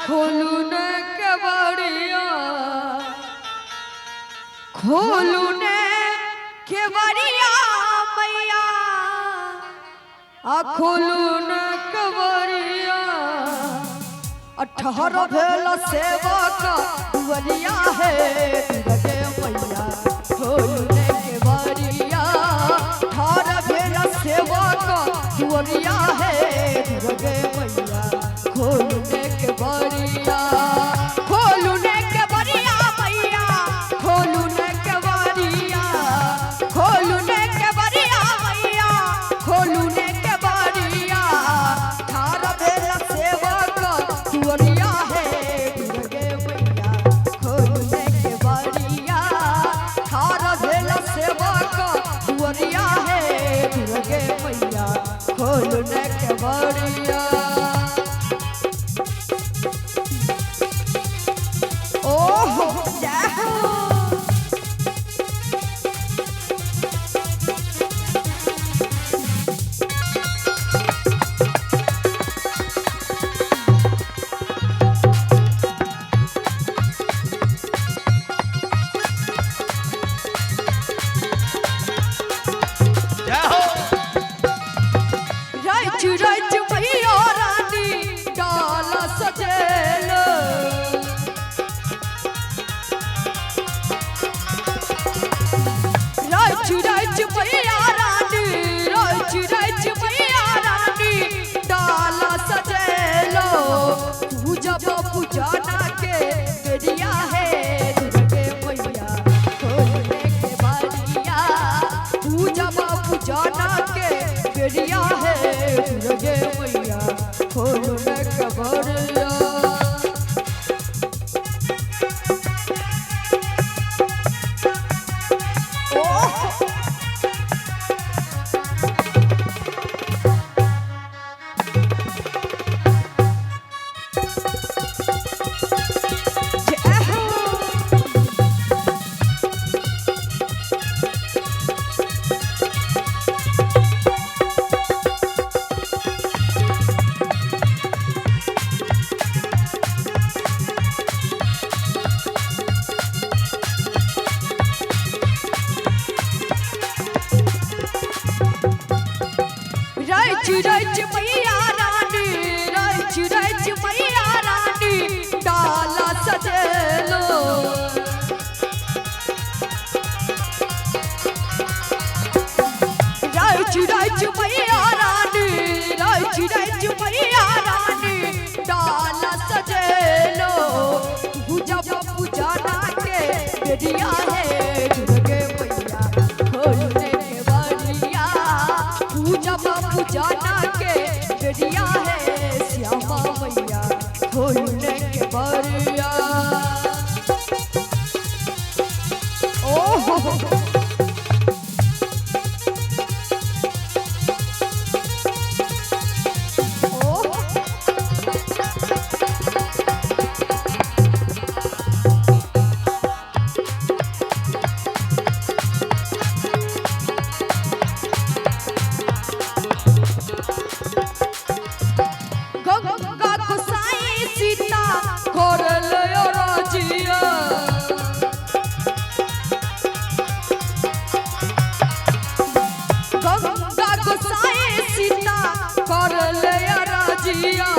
खोलून केवड़िया खोलून केवड़िया मैया खोलून केवड़िया 18 भेल सेवक दुवरिया है दुर्गे मैया खोलून केवड़िया 18 भेल सेवक दुवरिया है दुर्गे मैया खोलून केवड़िया खोलून केवड़िया मैया खोलून केवड़िया खोलून केवड़िया मैया खोलून केवड़िया 18 भेल सेवक दुवरिया है दुर्गे मैया खोलून केवड़िया 18 भेल सेवक दुवरिया है दुर्गे मैया खोलून केवड़िया पूजना के बेरिया है दुर्गे मैया खोलून केवड़िया पूजा पूजना के बेरिया है दुर्गे मैया खोलून केवड़िया रच मैया रानी रच मैया रानी डाला सजेलो रच मैया रानी रच मैया रानी डाला सजेलो पूजा पूजना के बेरिया है दुर्गे मैया खोलून केवड़िया पूजा पूजना के बेरिया है श्यामा मैया खोलून केवड़िया गंगा गोसाई सीता कर ले राजिया